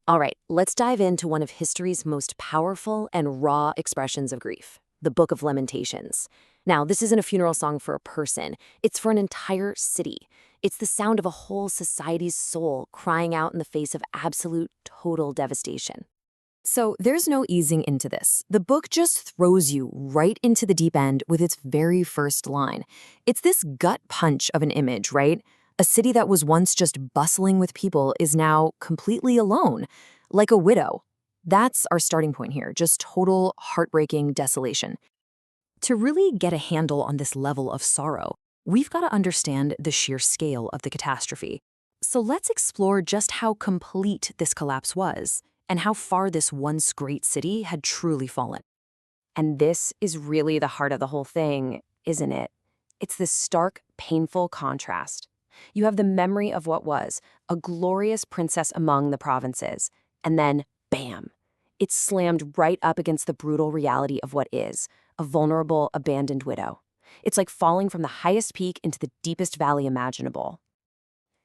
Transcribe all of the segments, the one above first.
All right, let's dive into one of history's most powerful and raw expressions of grief, the Book of Lamentations. Now, this isn't a funeral song for a person, it's for an entire city. It's the sound of a whole society's soul crying out in the face of absolute, total devastation. So there's no easing into this. The book just throws you right into the deep end with its very first line. It's this gut punch of an image, right? A city that was once just bustling with people is now completely alone, like a widow. That's our starting point here, just total heartbreaking desolation. To really get a handle on this level of sorrow, we've got to understand the sheer scale of the catastrophe. So let's explore just how complete this collapse was and how far this once great city had truly fallen. And this is really the heart of the whole thing, isn't it? It's this stark, painful contrast. You have the memory of what was, a glorious princess among the provinces, and then, bam, it's slammed right up against the brutal reality of what is, a vulnerable, abandoned widow. It's like falling from the highest peak into the deepest valley imaginable.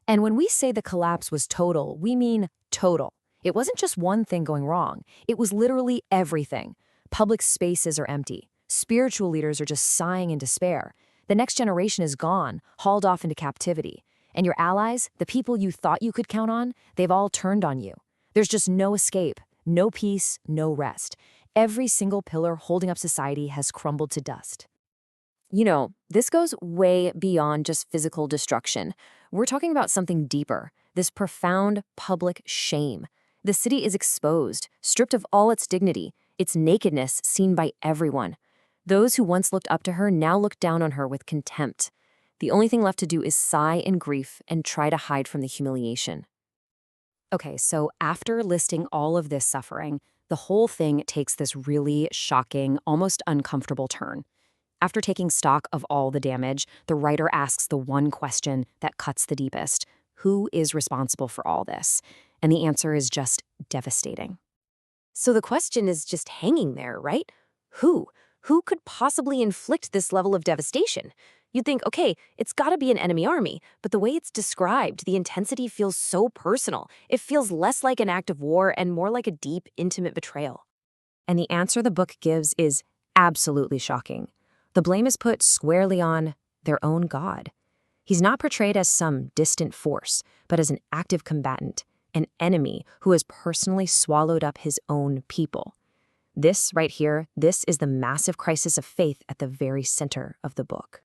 And when we say the collapse was total, we mean total. It wasn't just one thing going wrong. It was literally everything. Public spaces are empty. Spiritual leaders are just sighing in despair. The next generation is gone, hauled off into captivity. And your allies, the people you thought you could count on, they've all turned on you. There's just no escape, no peace, no rest. Every single pillar holding up society has crumbled to dust. You know, this goes way beyond just physical destruction. We're talking about something deeper, this profound public shame. The city is exposed, stripped of all its dignity, its nakedness seen by everyone. Those who once looked up to her now look down on her with contempt. The only thing left to do is sigh in grief and try to hide from the humiliation. Okay, so after listing all of this suffering, the whole thing takes this really shocking, almost uncomfortable turn. After taking stock of all the damage, the writer asks the one question that cuts the deepest. Who is responsible for all this? And the answer is just devastating. So the question is just hanging there, right? Who? Who could possibly inflict this level of devastation? You'd think, okay, it's got to be an enemy army, but the way it's described, the intensity feels so personal. It feels less like an act of war and more like a deep, intimate betrayal. And the answer the book gives is absolutely shocking. The blame is put squarely on their own God. He's not portrayed as some distant force, but as an active combatant, an enemy who has personally swallowed up his own people. This right here, this is the massive crisis of faith at the very center of the book.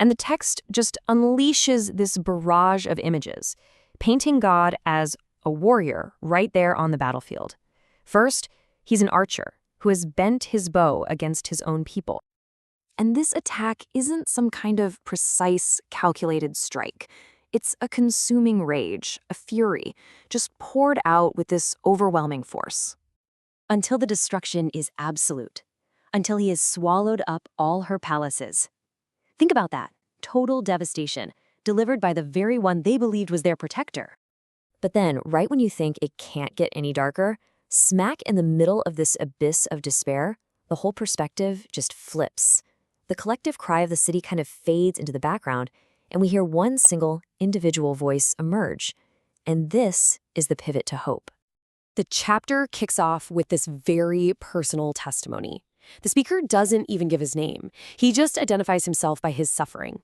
And the text just unleashes this barrage of images, painting God as a warrior right there on the battlefield. First, he's an archer who has bent his bow against his own people. And this attack isn't some kind of precise, calculated strike. It's a consuming rage, a fury, just poured out with this overwhelming force. Until the destruction is absolute. Until he has swallowed up all her palaces. Think about that. Total devastation, delivered by the very one they believed was their protector. But then, right when you think it can't get any darker, smack in the middle of this abyss of despair, the whole perspective just flips. The collective cry of the city kind of fades into the background, and we hear one single, individual voice emerge. And this is the pivot to hope. The chapter kicks off with this very personal testimony. The speaker doesn't even give his name. He just identifies himself by his suffering.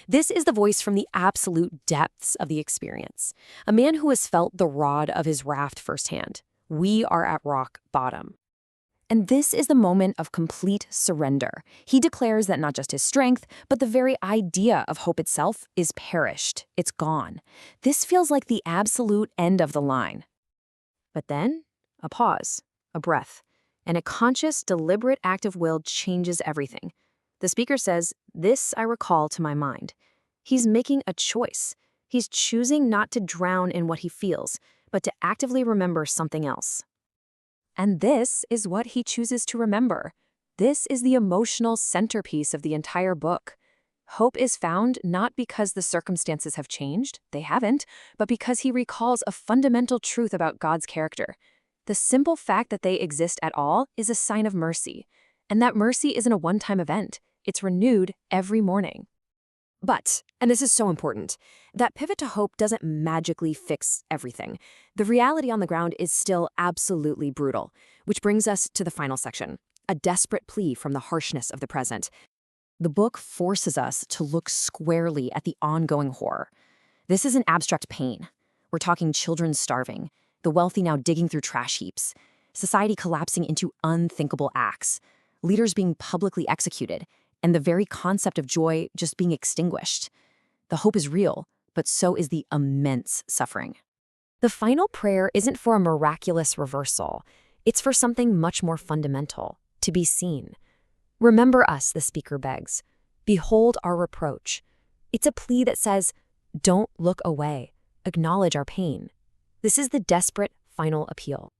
This is the voice from the absolute depths of the experience. A man who has felt the rod of his wrath firsthand. We are at rock bottom. And this is the moment of complete surrender. He declares that not just his strength, but the very idea of hope itself is perished. It's gone. This feels like the absolute end of the line. But then, a pause, a breath, and a conscious, deliberate act of will changes everything. The speaker says, "This I recall to my mind." He's making a choice. He's choosing not to drown in what he feels, but to actively remember something else. And this is what he chooses to remember. This is the emotional centerpiece of the entire book. Hope is found not because the circumstances have changed, they haven't, but because he recalls a fundamental truth about God's character. The simple fact that they exist at all is a sign of mercy. And that mercy isn't a one-time event. It's renewed every morning. But, and this is so important, that pivot to hope doesn't magically fix everything. The reality on the ground is still absolutely brutal, which brings us to the final section, a desperate plea from the harshness of the present. The book forces us to look squarely at the ongoing horror. This isn't abstract pain. We're talking children starving, the wealthy now digging through trash heaps, society collapsing into unthinkable acts, leaders being publicly executed, and the very concept of joy just being extinguished. The hope is real, but so is the immense suffering. The final prayer isn't for a miraculous reversal. It's for something much more fundamental, to be seen. Remember us, the speaker begs. Behold our reproach. It's a plea that says, don't look away. Acknowledge our pain. This is the desperate final appeal.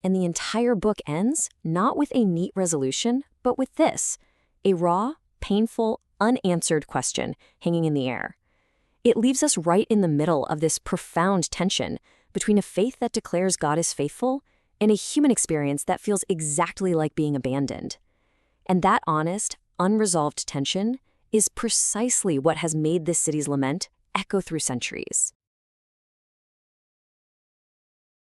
And the entire book ends not with a neat resolution, but with this, a raw, painful, unanswered question hanging in the air. It leaves us right in the middle of this profound tension between a faith that declares God is faithful and a human experience that feels exactly like being abandoned. And that honest, unresolved tension is precisely what has made this city's lament echo through centuries.